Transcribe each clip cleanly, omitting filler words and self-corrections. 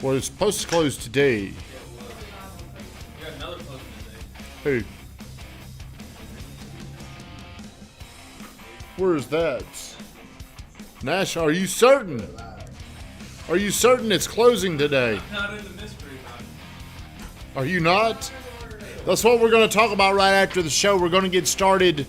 Well, it's supposed to close today. You got another closing Who? today. Where is that? Nash, are you certain? Are you certain it's closing today? Not in the mystery, man. Are you not? That's what we're going to talk about right after the show. We're going to get started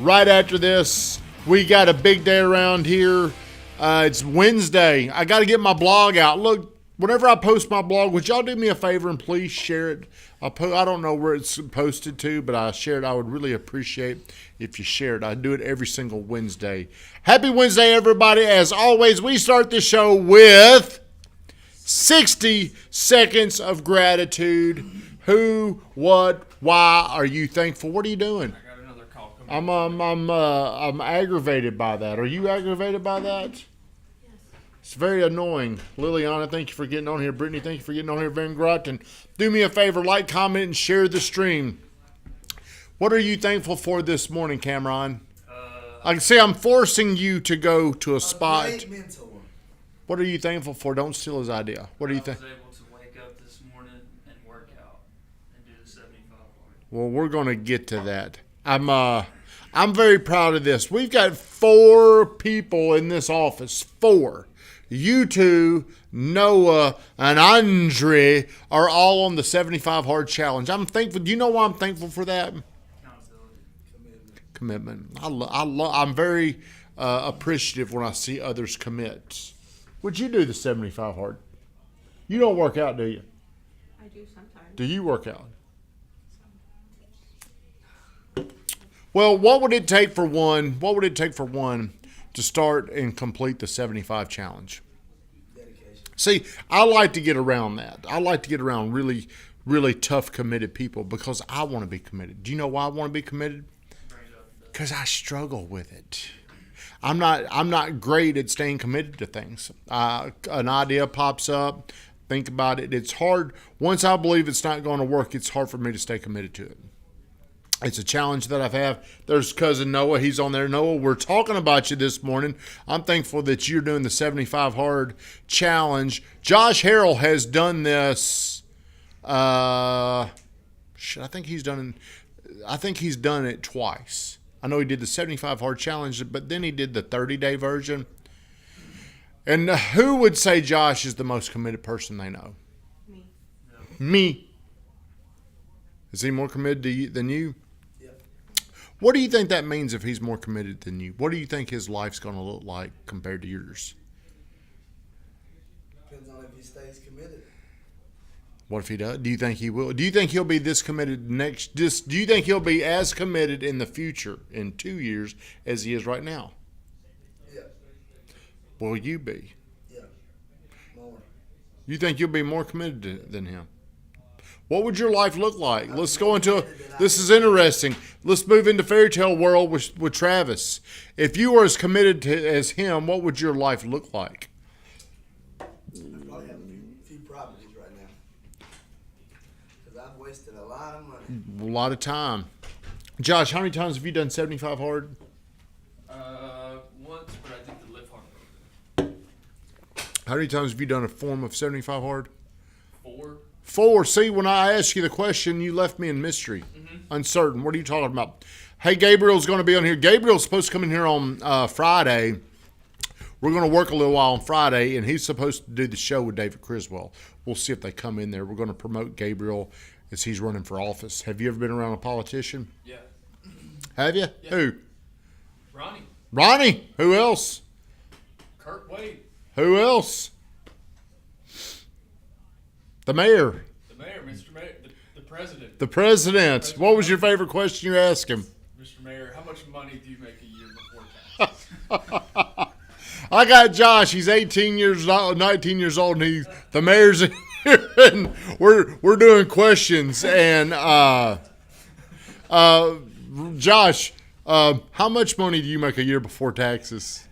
right after this. We got a big day around here. It's Wednesday. I got to get my blog out. Look, whenever I post my blog, would y'all do me a favor and please share it? I don't know where it's posted to, but I share it. I would really appreciate if you share it. I do it every single Wednesday. Happy Wednesday, everybody. As always, we start the show with 60 seconds of gratitude. Who, what, why are you thankful? What are you doing? I got another call coming. I'm aggravated by that. Are you aggravated by that? Yes. It's very annoying. Liliana, thank you for getting on here. Brittany, thank you for getting on here. Van Groton, do me a favor, like, comment, and share the stream. What are you thankful for this morning, Cameron? I can see I'm forcing you to go to a spot. Great mentor. What are you thankful for? Don't steal his idea. What are you I was thankful? able to wake up this morning and work out and do the 75 hard. Well, we're going to get to that. I'm very proud of this. We've got 4 people in this office. 4. You two, Noah, and Andre are all on the 75 hard challenge. I'm thankful. Do you know why I'm thankful for that? Accountability. Commitment. I'm very appreciative when I see others commit. Would you do the 75 hard? You don't work out, do you? I do sometimes. Do you work out? Well, what would it take for one? What would it take for one to start and complete the 75 challenge? Dedication. See, I like to get around that. I like to get around really, really tough, committed people because I want to be committed. Do you know why I want to be committed? Because I struggle with it. I'm not great at staying committed to things. An idea pops up, think about it. It's hard. Once I believe it's not going to work, it's hard for me to stay committed to it. It's a challenge that I've had. There's cousin Noah. He's on there. Noah, we're talking about you this morning. I'm thankful that you're doing the 75 hard challenge. Josh Harrell has done this. I think he's done it twice. I know he did the 75 hard challenge, but then he did the 30-day version. And who would say Josh is the most committed person they know? Me. Me. Is he more committed to you than you? Yep. What do you think that means if he's more committed than you? What do you think his life's going to look like compared to yours? Depends on if he stays committed. What if he does? Do you think he will? Do you think he'll be this committed next? Do you think he'll be as committed in the future in 2 years as he is right now? Yeah. Will you be? Yeah. More. You think you'll be more committed than him? What would your life look like? Let's go into this is interesting. Let's move into fairy tale world with Travis. If you were as committed as him, what would your life look like? I probably have a few properties right now. Because I've wasted a lot of money. A lot of time. Josh, how many times have you done 75 hard? Once, but I did the lift hard. How many times have you done a form of 75 hard? 4. 4. See, when I asked you the question, you left me in mystery. Uncertain. What are you talking about? Hey, Gabriel's going to be on here. Gabriel's supposed to come in here on Friday. We're going to work a little while on Friday, and he's supposed to do the show with David Criswell. We'll see if they come in there. We're going to promote Gabriel as he's running for office. Have you ever been around a politician? Yeah. Have you? Yeah. Who? Ronnie. Ronnie. Who else? Kurt Wade. Who else? The mayor. The mayor, Mr. Mayor. The president. The president. What was your favorite question you asked him? Mr. Mayor, how much money do you make a year before taxes? I got Josh. He's 18 years old, 19 years old, and the mayor's in here, and we're doing questions. And Josh, how much money do you make a year before taxes?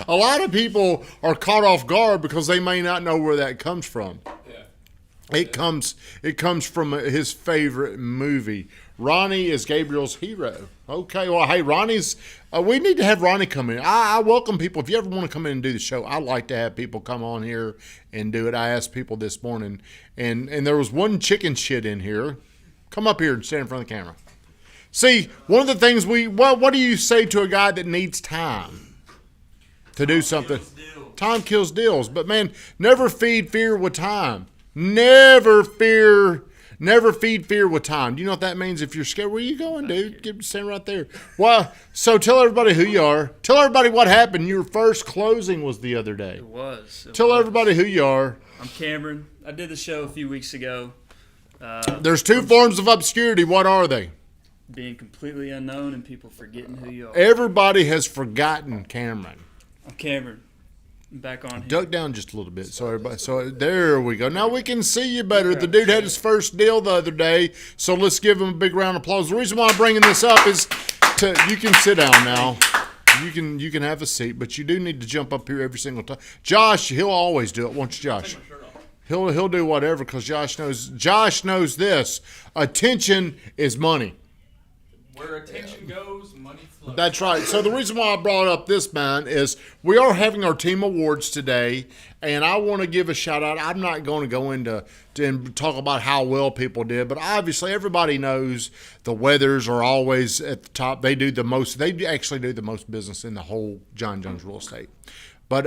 A lot of people are caught off guard because they may not know where that comes from. Yeah. It comes from his favorite movie, Ronnie is Gabriel's hero. Okay, well, hey, Ronnie's. We need to have Ronnie come in. I welcome people. If you ever want to come in and do the show, I like to have people come on here and do it. I asked people this morning, and there was one chicken shit in here. Come up here and stand in front of the camera. See, one of the things what do you say to a guy that needs time to do something? Time kills deals. But man, never feed fear with time. Never feed fear with time. Do you know what that means? If you're scared, where are you going, dude? Stand right there. Well, so tell everybody who you are. Tell everybody what happened. Your first closing was the other day. It was. Tell everybody who you are. I'm Cameron. I did the show a few weeks ago. There's two forms of obscurity. What are they? Being completely unknown and people forgetting who you are. Everybody has forgotten Cameron. I'm Cameron. I'm back on here. Duck down just a little bit, so everybody. So there we go. Now we can see you better. The dude had his first deal the other day, so let's give him a big round of applause. The reason why I'm bringing this up is you can sit down now. You can have a seat, but you do need to jump up here every single time. Josh, he'll always do it, won't you, Josh? He'll do whatever because Josh knows this. Attention is money. Where attention goes, money flows. That's right. So the reason why I brought up this, man, is we are having our team awards today, and I want to give a shout out. I'm not going to go into and talk about how well people did, but obviously everybody knows the Weathers are always at the top. They do the most. They actually do the most business in the whole John Jones real estate. But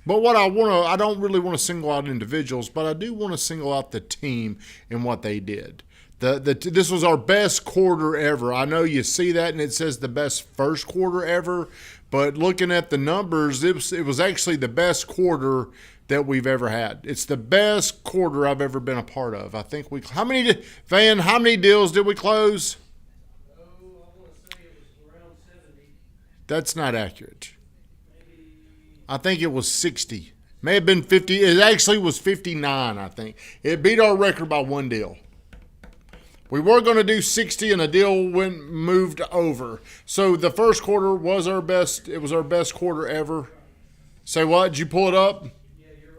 what I don't really want to single out individuals, but I do want to single out the team and what they did. This was our best quarter ever. I know you see that, and it says the best first quarter ever, but looking at the numbers, it was actually the best quarter that we've ever had. It's the best quarter I've ever been a part of. I think how many deals did we close? I want to say it was around 70. That's not accurate. I think it was 60. May have been 50. It actually was 59, I think. It beat our record by one deal. We were going to do 60 and a deal moved over. So the first quarter was our best. It was our best quarter ever. Say what? Did you pull it up? Yeah, you're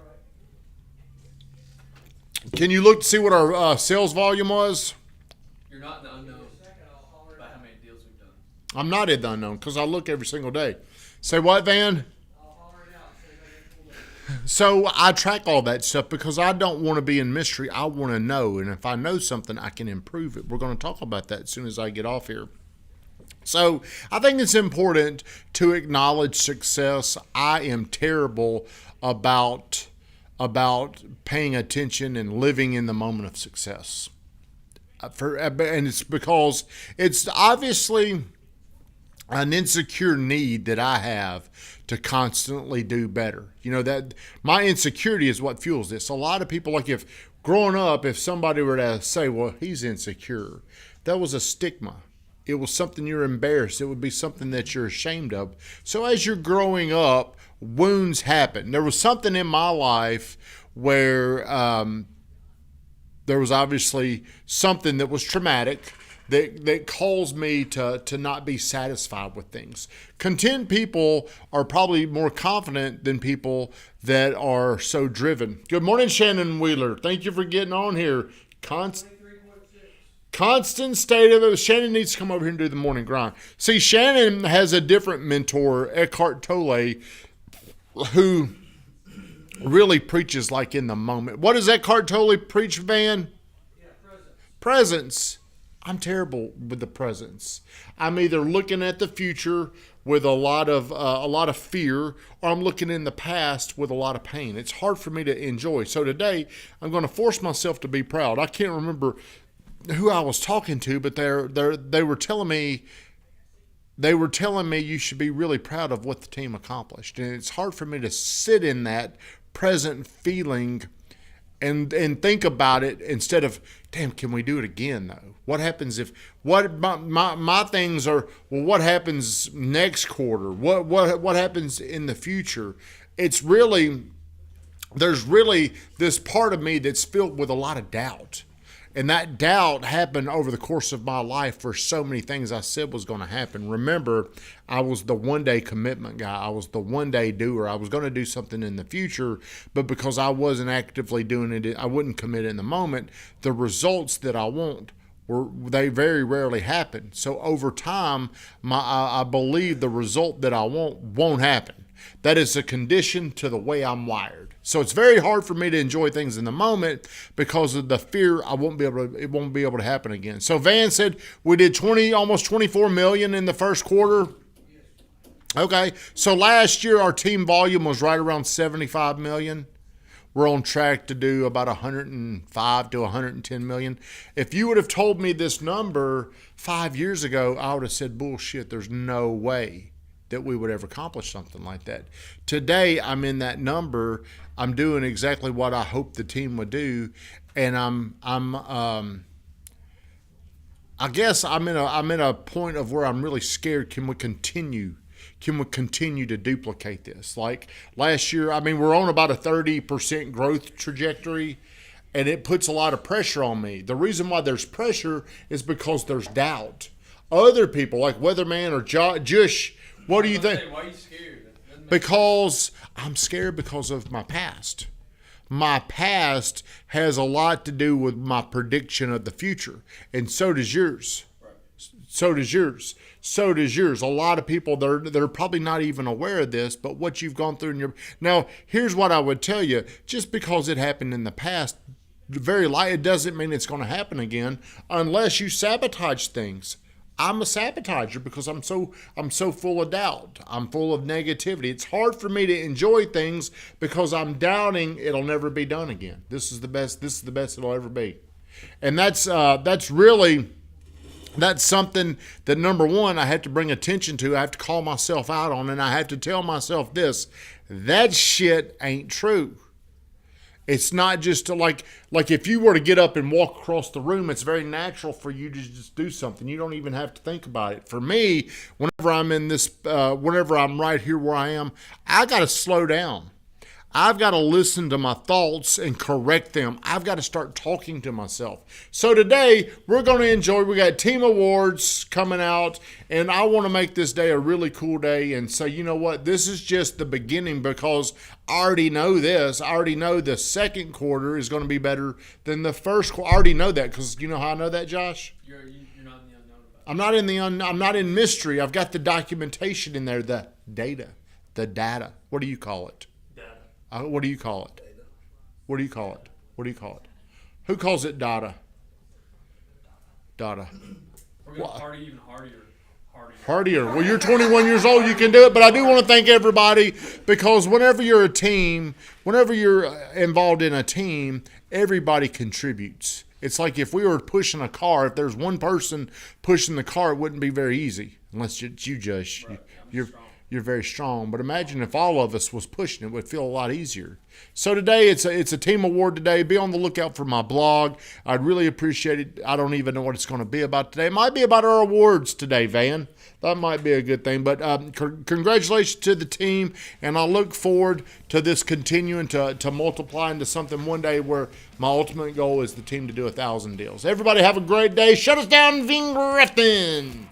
right. Can you look to see what our sales volume was? You're not in the unknown by how many deals we've done. I'm not in the unknown because I look every single day. Say what, Van? I'll holler it out. So I track all that stuff because I don't want to be in mystery. I want to know. And if I know something, I can improve it. We're going to talk about that as soon as I get off here. So I think it's important to acknowledge success. I am terrible about paying attention and living in the moment of success. And it's because it's obviously an insecure need that I have to constantly do better. You know, that my insecurity is what fuels this. A lot of people, like if growing up, if somebody were to say, well, he's insecure, that was a stigma. It was something you're embarrassed. It would be something that you're ashamed of. So as you're growing up, wounds happen. There was something in my life where there was obviously something that was traumatic that caused me to not be satisfied with things. Content people are probably more confident than people that are so driven. Good morning, Shannon Wheeler. Thank you for getting on here. Constant state of it. Shannon needs to come over here and do the morning grind. See, Shannon has a different mentor, Eckhart Tolle, who really preaches like in the moment. What does Eckhart Tolle preach, Van? Yeah, Presence. I'm terrible with the presence. I'm either looking at the future with a lot of fear, or I'm looking in the past with a lot of pain. It's hard for me to enjoy. So today, I'm going to force myself to be proud. I can't remember who I was talking to, but they were telling me you should be really proud of what the team accomplished, and it's hard for me to sit in that present feeling and think about it instead of, damn, can we do it again though? What happens if my things are, well, what happens next quarter? What happens in the future? There's really this part of me that's filled with a lot of doubt. And that doubt happened over the course of my life for so many things I said was going to happen. Remember, I was the one-day commitment guy. I was the one-day doer. I was going to do something in the future, but because I wasn't actively doing it, I wouldn't commit in the moment. The results that I want They very rarely happen. So over time, I believe the result that I want won't happen. That is a condition to the way I'm wired. So it's very hard for me to enjoy things in the moment because of the fear it won't be able to happen again. So Van said we did almost 24 million in the first quarter. Okay, so last year our team volume was right around 75 million. We're on track to do about 105 to 110 million. If you would have told me this number 5 years ago, I would have said, bullshit, there's no way that we would ever accomplish something like that. Today, I'm in that number. I'm doing exactly what I hoped the team would do, and I guess I'm in a point of where I'm really scared. Can we continue to duplicate this? Like last year, I mean, we're on about a 30% growth trajectory, and it puts a lot of pressure on me. The reason why there's pressure is because there's doubt. Other people like Weatherman or Jush, what do you think? Why are you scared? Because I'm scared because of my past. My past has a lot to do with my prediction of the future, and so does yours. So does yours. So does yours. A lot of people, they're probably not even aware of this, but what you've gone through in your... Now, here's what I would tell you. Just because it happened in the past, it doesn't mean it's going to happen again unless you sabotage things. I'm a sabotager because I'm so full of doubt. I'm full of negativity. It's hard for me to enjoy things because I'm doubting it'll never be done again. This is the best it'll ever be. And that's something that, number one, I have to bring attention to. I have to call myself out on, and I have to tell myself this: that shit ain't true. It's not just like if you were to get up and walk across the room, it's very natural for you to just do something. You don't even have to think about it. For me, whenever I'm right here where I am, I got to slow down. I've got to listen to my thoughts and correct them. I've got to start talking to myself. So today, we're going to enjoy. We got team awards coming out, and I want to make this day a really cool day and say, you know what? This is just the beginning because I already know this. I already know the second quarter is going to be better than the first quarter. I already know that because you know how I know that, Josh? You're not in the unknown about it. I'm not in mystery. I've got the documentation in there, the data. What do you call it? What do you call it? What do you call it? What do you call it? Who calls it data? Data. We're going to party even hardier. Hardier. Well, you're 21 years old. You can do it. But I do want to thank everybody because whenever you're a team, whenever you're involved in a team, everybody contributes. It's like if we were pushing a car, if there's one person pushing the car, it wouldn't be very easy unless it's you, Josh. Right. You're very strong. But imagine if all of us was pushing it would feel a lot easier. So today, it's a team award today. Be on the lookout for my blog. I'd really appreciate it. I don't even know what it's going to be about today. It might be about our awards today, Van. That might be a good thing. But congratulations to the team, and I look forward to this continuing to multiply into something one day where my ultimate goal is the team to do 1,000 deals. Everybody have a great day. Shut us down, Vingretten.